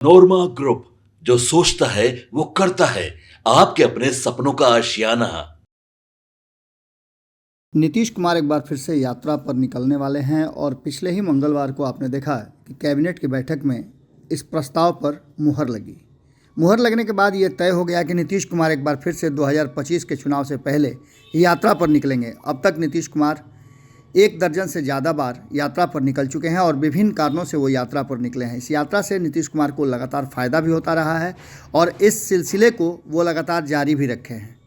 नोरमा group, जो सोचता है वो करता है। आपके अपने सपनों का आशियाना। नीतीश कुमार एक बार फिर से यात्रा पर निकलने वाले हैं और पिछले ही मंगलवार को आपने देखा कि कैबिनेट की बैठक में इस प्रस्ताव पर मुहर लगी। मुहर लगने के बाद ये तय हो गया कि नीतीश कुमार एक बार फिर से 2025 के चुनाव से पहले यात्रा पर निकलेंगे। अब तक नीतीश कुमार 1 दर्जन से ज़्यादा बार यात्रा पर निकल चुके हैं और विभिन्न कारणों से वो यात्रा पर निकले हैं। इस यात्रा से नीतीश कुमार को लगातार फ़ायदा भी होता रहा है और इस सिलसिले को वो लगातार जारी भी रखे हैं।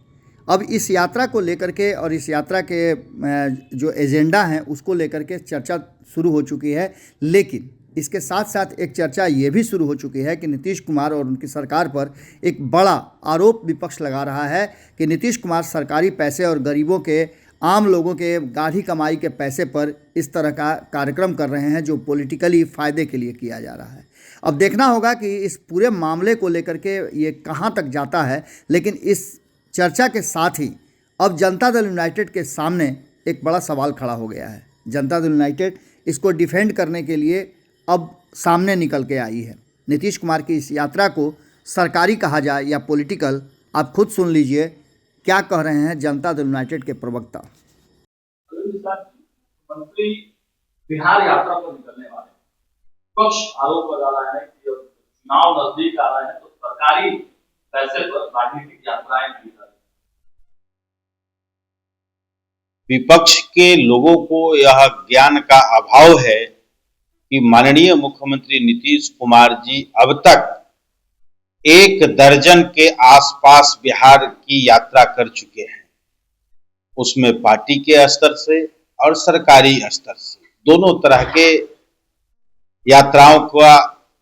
अब इस यात्रा को लेकर के और इस यात्रा के जो एजेंडा हैं उसको लेकर के चर्चा शुरू हो चुकी है, लेकिन इसके साथ साथ एक चर्चा ये भी शुरू हो चुकी है कि नीतीश कुमार और उनकी सरकार पर एक बड़ा आरोप विपक्ष लगा रहा है कि नीतीश कुमार सरकारी पैसे और गरीबों के, आम लोगों के गाढ़ी कमाई के पैसे पर इस तरह का कार्यक्रम कर रहे हैं जो पॉलिटिकली फ़ायदे के लिए किया जा रहा है। अब देखना होगा कि इस पूरे मामले को लेकर के ये कहाँ तक जाता है, लेकिन इस चर्चा के साथ ही अब जनता दल यूनाइटेड के सामने एक बड़ा सवाल खड़ा हो गया है। जनता दल यूनाइटेड इसको डिफेंड करने के लिए अब सामने निकल के आई है। नीतीश कुमार की इस यात्रा को सरकारी कहा जाए या पॉलिटिकल, आप खुद सुन लीजिए क्या कह रहे हैं जनता दल यूनाइटेड के प्रवक्ता। मंत्री बिहार यात्रा पर निकलने वाले पक्ष आरोप लगा रहा है कि जब चुनाव नजदीक आ रहा है तो सरकारी पैसे पर राजनीतिक यात्राएं की जा रही है। विपक्ष के लोगों को यह ज्ञान का अभाव है कि माननीय मुख्यमंत्री नीतीश कुमार जी अब तक 1 दर्जन के आसपास बिहार की यात्रा कर चुके हैं, उसमें पार्टी के स्तर से और सरकारी स्तर से दोनों तरह के यात्राओं का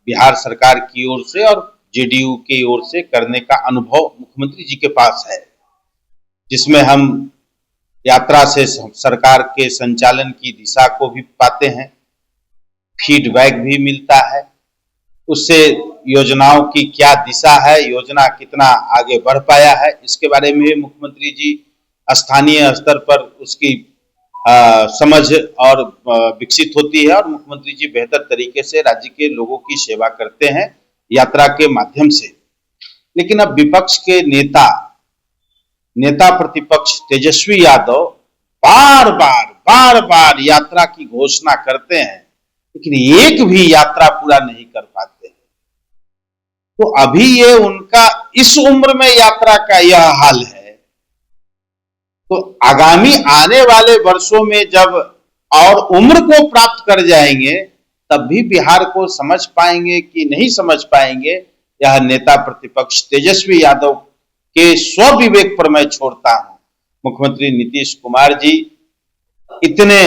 बिहार सरकार की ओर से और जेडीयू की ओर से करने का अनुभव मुख्यमंत्री जी के पास है, जिसमें हम यात्रा से सरकार के संचालन की दिशा को भी पाते हैं, फीडबैक भी मिलता है, उससे योजनाओं की क्या दिशा है, योजना कितना आगे बढ़ पाया है, इसके बारे में मुख्यमंत्री जी स्थानीय स्तर पर उसकी समझ और विकसित होती है और मुख्यमंत्री जी बेहतर तरीके से राज्य के लोगों की सेवा करते हैं यात्रा के माध्यम से। लेकिन अब विपक्ष के नेता प्रतिपक्ष तेजस्वी यादव बार बार यात्रा की घोषणा करते हैं, लेकिन एक भी यात्रा पूरा नहीं कर पाते हैं। तो अभी ये उनका इस उम्र में यात्रा का यह हाल है, तो आगामी आने वाले वर्षों में जब और उम्र को प्राप्त कर जाएंगे तब भी बिहार को समझ पाएंगे कि नहीं समझ पाएंगे, यह नेता प्रतिपक्ष तेजस्वी यादव के स्वविवेक पर मैं छोड़ता हूं। मुख्यमंत्री नीतीश कुमार जी इतने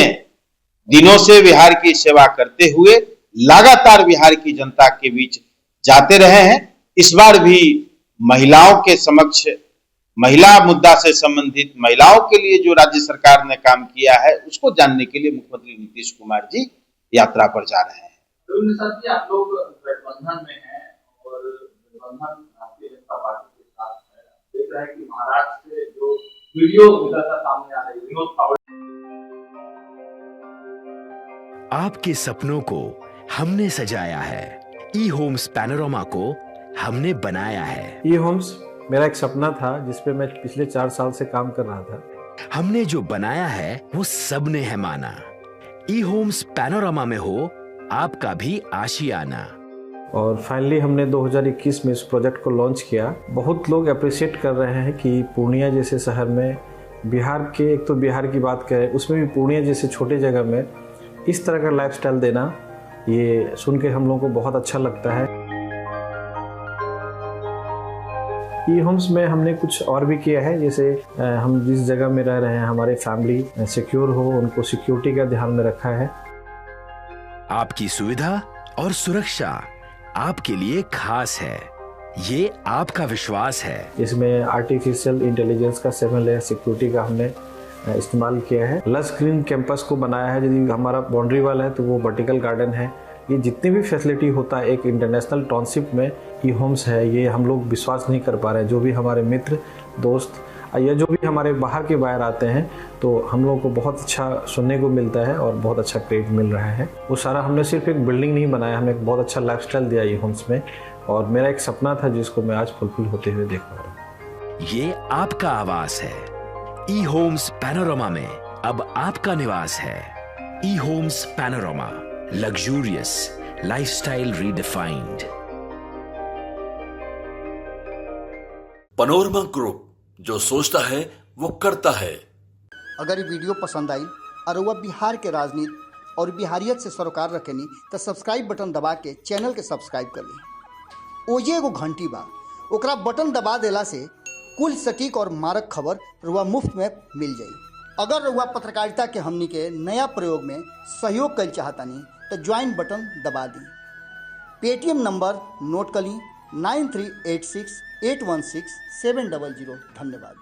दिनों से बिहार की सेवा करते हुए लगातार बिहार की जनता के बीच जाते रहे हैं। इस बार भी महिलाओं के समक्ष महिला मुद्दा से संबंधित महिलाओं के लिए जो राज्य सरकार ने काम किया है उसको जानने के लिए मुख्यमंत्री नीतीश कुमार जी यात्रा पर जा रहे हैं। जी, आप लोग गठबंधन में हैं और गठबंधन भारतीय जनता पार्टी के साथ है। देख रहे हैं कि महाराष्ट्र से जो वीडियो निकलता सामने आ रही है, विनोद तावड़े। आपके सपनों को हमने सजाया है, ई होम्स पैनोरमा को हमने बनाया है। ई होम्स मेरा एक सपना था जिस पे मैं पिछले 4 साल से काम कर रहा था। हमने जो बनाया है वो सबने है माना। ई होम्स पैनोरमा में हो आपका भी आशियाना। और फाइनली हमने 2021 में इस प्रोजेक्ट को लॉन्च किया। बहुत लोग अप्रिशिएट कर रहे हैं कि पूर्णिया जैसे शहर में बिहार के, एक तो बिहार की बात करें उसमें भी पूर्णिया जैसे छोटे जगह में इस तरह का लाइफस्टाइल देना, ये सुन के हम लोगों को बहुत अच्छा लगता है। ई होम्स में हमने कुछ और भी किया है, जैसे हम जिस जगह में रह रहे हैं हमारे फैमिली सिक्योर हो, उनको सिक्योरिटी का ध्यान में रखा है। आपकी सुविधा और सुरक्षा आपके लिए खास है, ये आपका विश्वास है। इसमें आर्टिफिशियल इंटेलिजेंस का 7 लेयर सिक्योरिटी का हमने इस्तेमाल किया है। लस ग्रीन कैंपस को बनाया है, यदि हमारा बाउंड्री वाल है तो वो वर्टिकल गार्डन है। ये जितनी भी फैसिलिटी होता है एक इंटरनेशनल टाउनशिप में ई होम्स है, ये हम लोग विश्वास नहीं कर पा रहे हैं। जो भी हमारे मित्र दोस्त या जो भी हमारे बाहर के बाहर आते हैं तो हम लोगों को बहुत अच्छा सुनने को मिलता है और बहुत अच्छा क्रेडिट मिल रहा है। वो सारा हमने सिर्फ एक बिल्डिंग नहीं बनाया, हमें एक बहुत अच्छा लाइफस्टाइल दिया ये होम्स में। और मेरा एक सपना था जिसको मैं आज फुलफिल होते हुए देख पा रहा हूँ। ये आपका आवास है। ई होम्स पैनोरामा में अब आपका निवास है। E homes panorama, luxurious lifestyle redefined. Panorama group, जो सोचता है वो करता है। अगर ये वीडियो पसंद आई और वह बिहार के राजनीति और बिहारियत से सरोकार रखेनी तो सब्सक्राइब बटन दबा के चैनल के सब्सक्राइब कर ली। ओजे एगो घंटी बा, ओकरा बटन दबा देला से कुल सटीक और मारक खबर रुआ मुफ्त में मिल जाई। अगर रुआ पत्रकारिता के हमनी के नया प्रयोग में सहयोग कर चाहतानी तो ज्वाइन बटन दबा दी। पेटीएम नंबर नोट कर ली 9386816700। धन्यवाद।